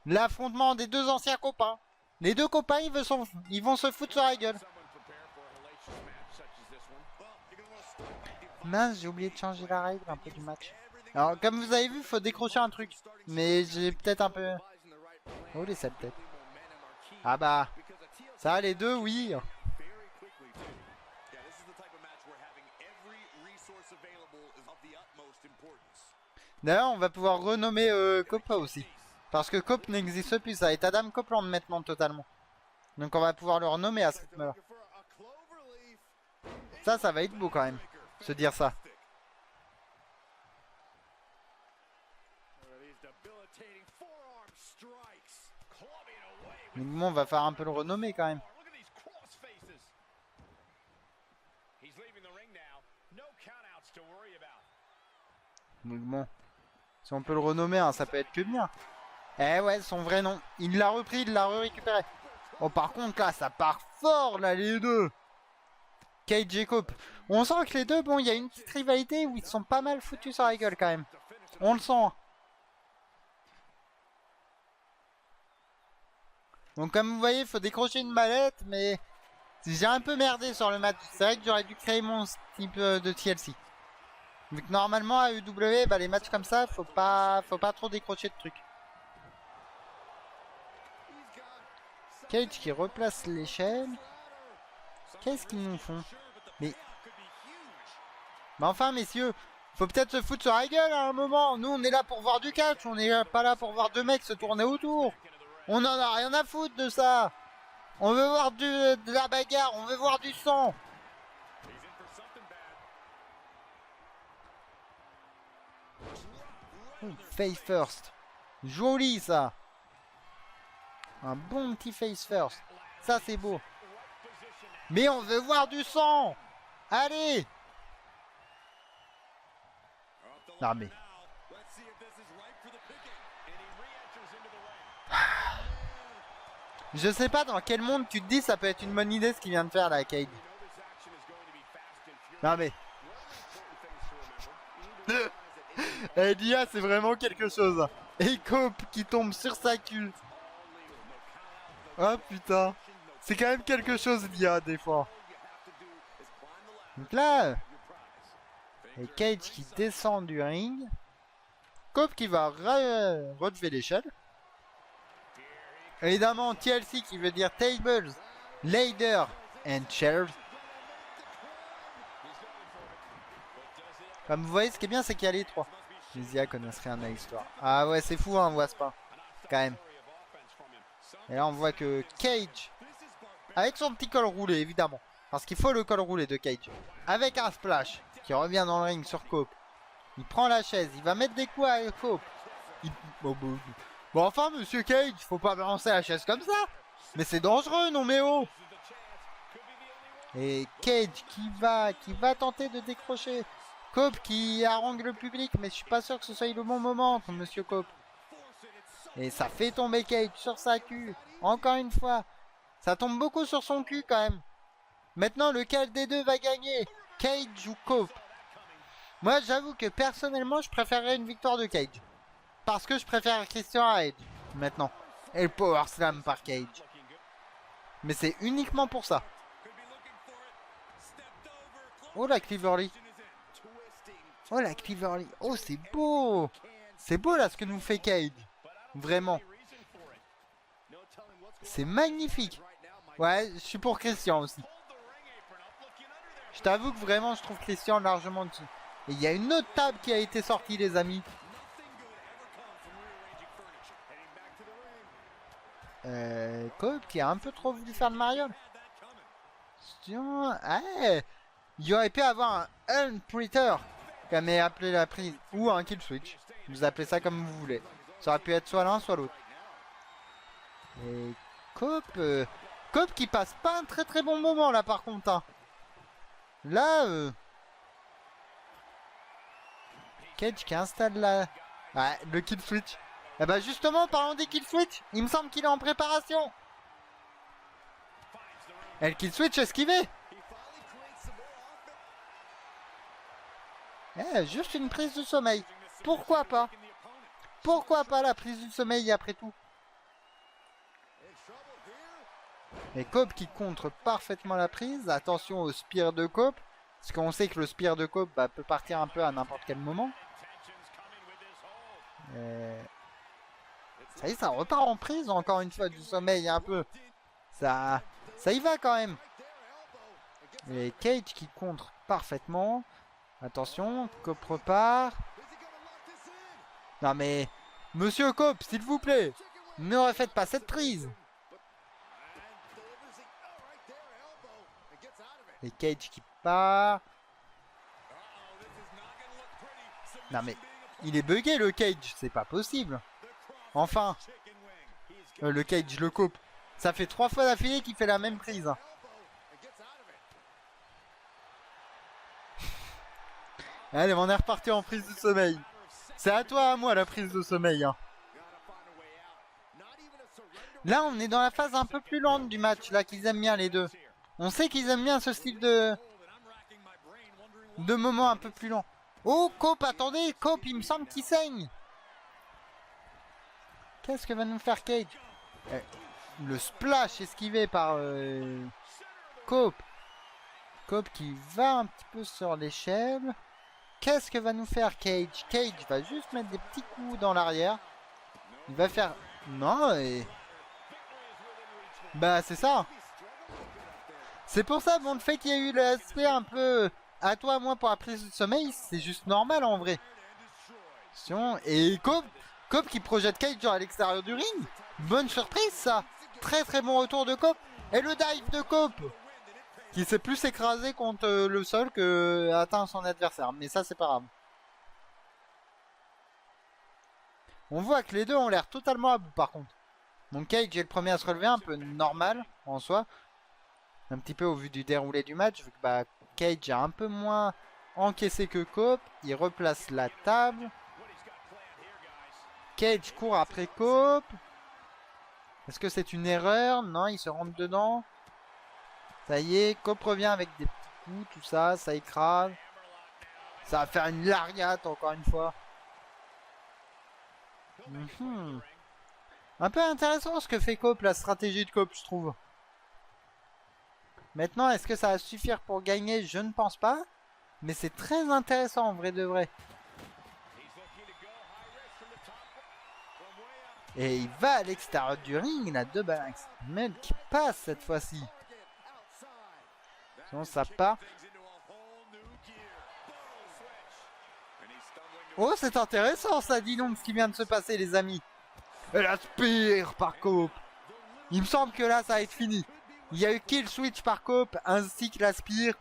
L'affrontement des deux anciens copains. Les deux copains, ils vont se foutre sur la gueule. Mince, j'ai oublié de changer la règle un peu du match. Alors, comme vous avez vu, faut décrocher un truc. Mais j'ai peut-être un peu... Oh, les sales têtes. Ah bah, ça, les deux, oui. D'ailleurs, on va pouvoir renommer Copa aussi. Parce que Cop n'existe plus, ça va être Adam Copeland maintenant totalement. Donc on va pouvoir le renommer à ce rythme-là. Ça va être beau quand même, se dire ça. Donc bon, on va faire un peu le renommer quand même. Donc bon, si on peut le renommer, hein, ça peut être que bien. Eh ouais, son vrai nom. Il l'a repris, il l'a récupéré. Oh, par contre, là, ça part fort, là, les deux. Cage et Cope. On sent que les deux, bon, il y a une petite rivalité où ils sont pas mal foutus sur la gueule, quand même. On le sent. Donc, comme vous voyez, il faut décrocher une mallette, mais j'ai un peu merdé sur le match. C'est vrai que j'aurais dû créer mon type de TLC. Vu que normalement, à EW, bah, les matchs comme ça, faut pas trop décrocher de trucs. Cage qui replace l'échelle. Qu'est-ce qu'ils nous font? Mais enfin, messieurs, faut peut-être se foutre sur la gueule à un moment. Nous, on est là pour voir du catch. On n'est pas là pour voir deux mecs se tourner autour. On en a rien à foutre de ça. On veut voir de la bagarre. On veut voir du sang. Oh, face first. Joli, ça. Un bon petit face first. Ça, c'est beau. Mais on veut voir du sang. Allez. Non, mais... Je sais pas dans quel monde tu te dis ça peut être une bonne idée ce qu'il vient de faire là, Cage. Non mais... Dia c'est vraiment quelque chose. Et Cope qui tombe sur sa queue. Oh putain. C'est quand même quelque chose Dia des fois. Donc là... Et Cage qui descend du ring. Cope qui va relever l'échelle. Évidemment, TLC qui veut dire Tables, Ladder and Chairs. Comme vous voyez, ce qui est bien, c'est qu'il y a les trois. Les IA connaissent rien à l'histoire. Ah ouais, c'est fou, hein, on voit ce pas. Quand même. Et là, on voit que Cage, avec son petit col roulé, évidemment. Parce qu'il faut le col roulé de Cage. Avec un splash qui revient dans le ring sur Cope. Il prend la chaise, il va mettre des coups à Cope. Bon, enfin, monsieur Cage, faut pas balancer la chaise comme ça. Mais c'est dangereux, non mais oh. Et Cage qui va tenter de décrocher. Cope qui harangue le public, mais je suis pas sûr que ce soit le bon moment pour monsieur Cope. Et ça fait tomber Cage sur sa queue. Encore une fois. Ça tombe beaucoup sur son cul quand même. Maintenant, lequel des deux va gagner? Cage ou Cope? Moi, j'avoue que personnellement, je préférerais une victoire de Cage. Parce que je préfère Christian à Edge, maintenant. Et le Power Slam par Cage. Mais c'est uniquement pour ça. Oh la Cleaverly. Oh la Cleaverly. Oh c'est beau. C'est beau là ce que nous fait Cage. Vraiment. C'est magnifique. Ouais, je suis pour Christian aussi. Je t'avoue que vraiment je trouve Christian largement dessus. Et il y a une autre table qui a été sortie les amis. Cope qui a un peu trop voulu faire de mariole. Il aurait pu avoir un Unpreter, comme est appelé la prise, ou un kill switch. Vous appelez ça comme vous voulez. Ça aurait pu être soit l'un soit l'autre. Et Cope, Cope qui passe pas un très bon moment là par contre. Hein. Là, Cage qui installe la... Ouais, le kill switch. Eh bah justement, parlons des kill switch. Il me semble qu'il est en préparation. Et le kill switch esquivé. Juste une prise de sommeil. Pourquoi pas? Pourquoi pas la prise du sommeil après tout? Et Cope qui contre parfaitement la prise. Attention au spear de Cope. Parce qu'on sait que le spear de Cope peut partir un peu à n'importe quel moment. Ça y est, ça repart en prise encore une fois du sommeil un peu. Ça y va quand même. Et Cage qui contre parfaitement. Attention, Cope repart. Non mais, Monsieur Cope, s'il vous plaît, ne refaites pas cette prise. Et Cage qui part. Non mais, il est bugué le Cage, c'est pas possible. Enfin, le Cage, le Cope. Ça fait 3 fois d'affilée qu'il fait la même prise. Allez, on est reparti en prise de sommeil. C'est à toi, à moi la prise de sommeil. Hein. Là, on est dans la phase un peu plus lente du match, là, qu'ils aiment bien les deux. On sait qu'ils aiment bien ce style de moment un peu plus lent. Oh, Cope, attendez, Cope, il me semble qu'il saigne. Qu'est-ce que va nous faire Cage? Le splash esquivé par Cope. Cope qui va un petit peu sur l'échelle. Qu'est-ce que va nous faire Cage? Cage va juste mettre des petits coups dans l'arrière. Il va faire... Non, et... Bah, c'est ça. C'est pour ça, bon, le fait qu'il y ait eu l'aspect un peu... À toi, à moi, pour la prise de sommeil, c'est juste normal, en vrai. Et Cope qui projette Cage à l'extérieur du ring. Bonne surprise, ça. Très, très bon retour de Cope. Et le dive de Cope, qui s'est plus écrasé contre le sol que atteint son adversaire. Mais ça, c'est pas grave. On voit que les deux ont l'air totalement à bout, par contre. Donc Cage est le premier à se relever, un peu normal, en soi. Un petit peu au vu du déroulé du match, vu que bah, Cage a un peu moins encaissé que Cope. Il replace la table. Cage court après Cope. Est-ce que c'est une erreur? Non, il se rentre dedans. Ça y est, Cope revient avec des petits coups, tout ça, ça écrase. Ça va faire une lariat encore une fois. Un peu intéressant ce que fait Cope, la stratégie de Cope, je trouve. Maintenant, est-ce que ça va suffire pour gagner? Je ne pense pas. Mais c'est très intéressant en vrai de vrai. Et il va à l'extérieur du ring, il a deux balances. Mel qui passe cette fois-ci. Sinon ça part. Oh, c'est intéressant ça, dis donc ce qui vient de se passer les amis. Et la spear par Cope. Il me semble que là ça va être fini. Il y a eu kill switch par Cope ainsi que la spear.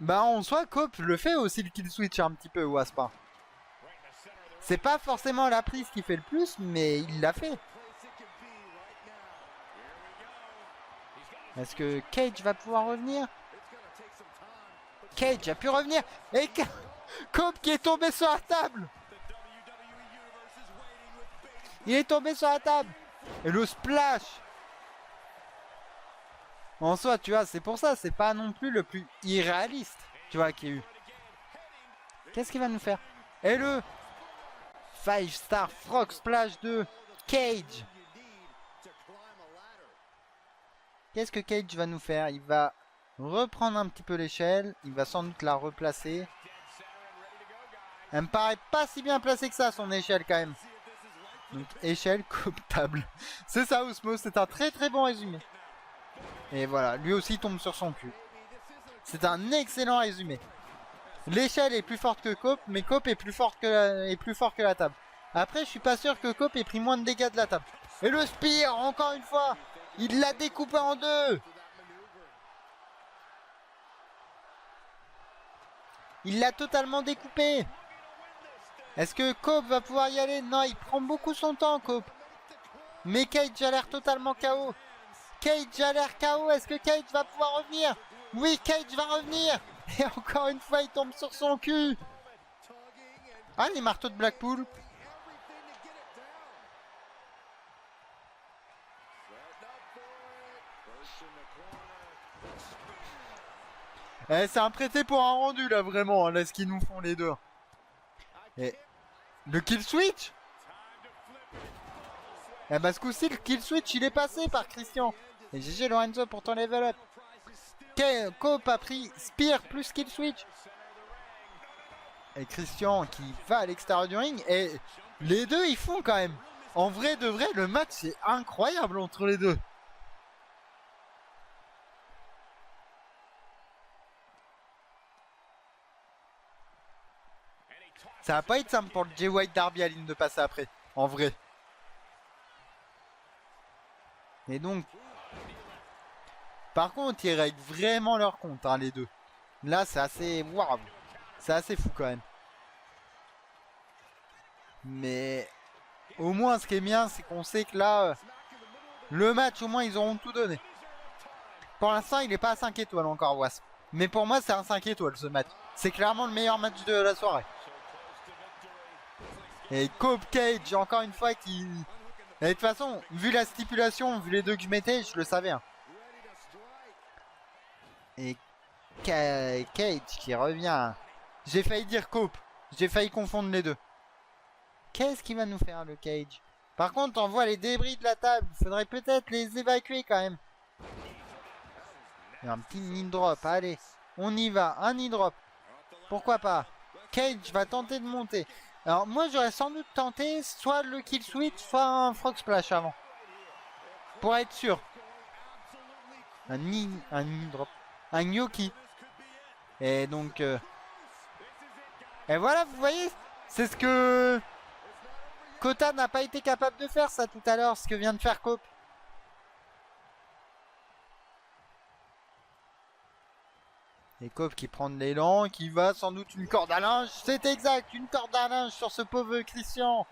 Bah en soi Cope le fait aussi le kill switch un petit peu ou Aspa. C'est pas forcément la prise qui fait le plus, mais il l'a fait. Est-ce que Cage va pouvoir revenir? Cage a pu revenir. Et Cope qui est tombé sur la table. Il est tombé sur la table. Et le splash. En soi, tu vois, c'est pour ça, c'est pas non plus le plus irréaliste, tu vois, qu'il y a eu. Qu'est-ce qu'il va nous faire? Et le 5-star frog splash de Cage. Qu'est-ce que Cage va nous faire? Il va reprendre un petit peu l'échelle. Il va sans doute la replacer. Elle me paraît pas si bien placée que ça, son échelle quand même. Donc échelle, coupe, table. C'est ça Osmo, c'est un très très bon résumé. Et voilà, lui aussi tombe sur son cul. C'est un excellent résumé. L'échelle est plus forte que Cope, mais Cope est plus fort que la table. Après, je suis pas sûr que Cope ait pris moins de dégâts de la table. Et le spear, encore une fois, il l'a découpé en deux. Il l'a totalement découpé. Est-ce que Cope va pouvoir y aller? Non, il prend beaucoup son temps, Cope. Mais Cage a l'air totalement KO. Cage a l'air KO. Est-ce que Cage va pouvoir revenir? Oui, Cage va revenir. Et encore une fois, il tombe sur son cul. Ah, les marteaux de Blackpool. Eh, c'est un prêté pour un rendu, là, vraiment. Là, ce qu'ils nous font, les deux. Et le kill switch. Eh bah ce coup-ci, le kill switch, il est passé par Christian. Et GG Lorenzo pour ton level up. Cope a pris Spear plus kill switch. Et Christian qui va à l'extérieur du ring. Et les deux, ils font quand même. En vrai de vrai, le match c'est incroyable entre les deux. Ça va pas être simple pour le Jay White Derby à ligne de passer après. En vrai. Et donc... Par contre, ils règlent vraiment leur compte, hein, les deux. Là, c'est assez... Waouh. C'est assez fou quand même. Mais... Au moins, ce qui est bien, c'est qu'on sait que là... le match, au moins, ils auront tout donné. Pour l'instant, il n'est pas à 5 étoiles encore, Wasp. Mais pour moi, c'est un 5 étoiles, ce match. C'est clairement le meilleur match de la soirée. Et Cope Cage, encore une fois, qui... Et de toute façon, vu la stipulation, vu les deux que je mettais, je le savais. Hein. Et Cage qui revient. J'ai failli dire Cope. J'ai failli confondre les deux. Qu'est-ce qu'il va nous faire, le Cage? Par contre, on voit les débris de la table. Il faudrait peut-être les évacuer quand même. Et un petit knee drop. Allez, on y va. Un knee drop. Pourquoi pas? Cage va tenter de monter. Alors moi j'aurais sans doute tenté soit le kill switch, soit un frog splash avant. Pour être sûr. Un knee drop. Un gnocchi. Et donc... Et voilà, vous voyez, c'est ce que... Kota n'a pas été capable de faire ça tout à l'heure, ce que vient de faire Cope. Et Cope qui prend de l'élan, qui va sans doute une corde à linge. C'est exact, une corde à linge sur ce pauvre Christian.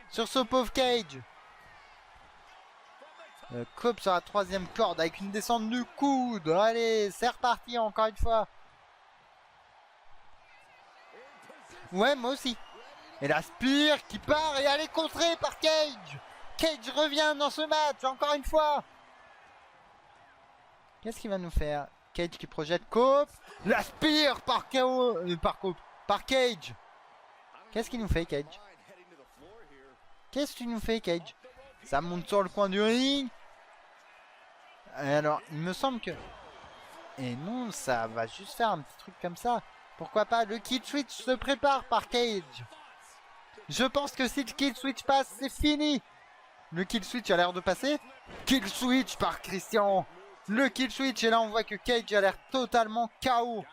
Sur ce pauvre Cage. Cope sur la troisième corde avec une descente du coude. Allez, c'est reparti encore une fois. Ouais, moi aussi. Et la Spear qui part et elle est contrée par Cage. Cage revient dans ce match, encore une fois. Qu'est-ce qu'il va nous faire? Cage qui projette Cope. La Spear par KO. Par Cage. Qu'est-ce qu'il nous fait, Cage? Qu'est-ce que tu nous fais, Cage? Ça monte sur le coin du ring. Et alors, il me semble que... Et non, ça va juste faire un petit truc comme ça. Pourquoi pas? Le kill switch se prépare par Cage. Je pense que si le kill switch passe, c'est fini. Le kill switch a l'air de passer. Kill switch par Christian. Le kill switch. Et là, on voit que Cage a l'air totalement KO.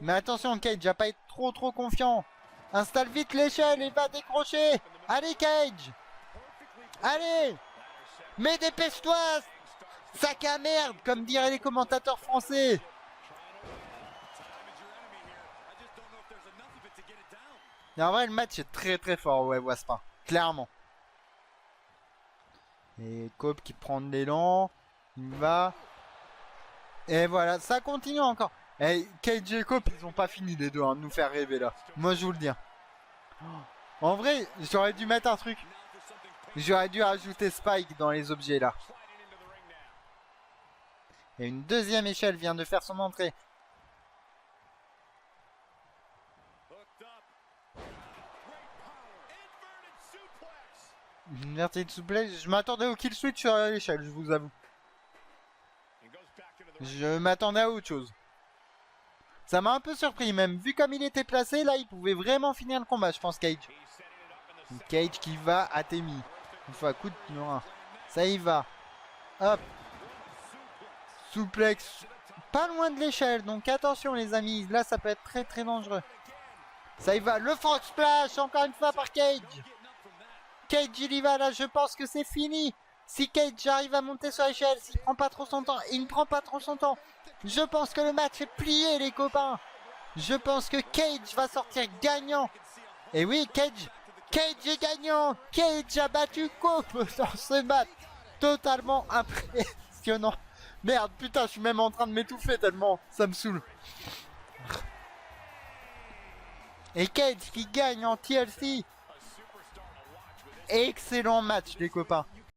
Mais attention, Cage va pas être trop confiant. Installe vite l'échelle et va décrocher. Allez, Cage. Allez. Mais dépêche-toi. Sac à merde, comme diraient les commentateurs français. Et en vrai, le match est très fort, ouais, Waspin. Clairement. Et Cope qui prend de l'élan. Il va. Et voilà, ça continue encore. Et Cage et Cope, ils ont pas fini les deux hein, de nous faire rêver là. Moi, je vous le dis. En vrai, j'aurais dû mettre un truc. J'aurais dû rajouter Spike dans les objets là. Et une deuxième échelle vient de faire son entrée. Une verticale souplesse. Je m'attendais au kill switch sur l'échelle, je vous avoue. Je m'attendais à autre chose. Ça m'a un peu surpris même. Vu comme il était placé, là, il pouvait vraiment finir le combat, je pense, Cage. Cage qui va à Temi. Une fois, coup de numéro 1. Ça y va. Hop. Souplex. Pas loin de l'échelle, donc attention les amis. Là, ça peut être très dangereux. Ça y va. Le frog splash, encore une fois par Cage. Cage, il y va là, je pense que c'est fini. Si Cage arrive à monter sur l'échelle, s'il prend pas trop son temps, il ne prend pas trop son temps. Je pense que le match est plié, les copains. Je pense que Cage va sortir gagnant. Et oui, Cage est gagnant. Cage a battu Cope dans ce match. Totalement impressionnant. Merde, putain, je suis même en train de m'étouffer tellement ça me saoule. Et Cage qui gagne en TLC. Excellent match les copains.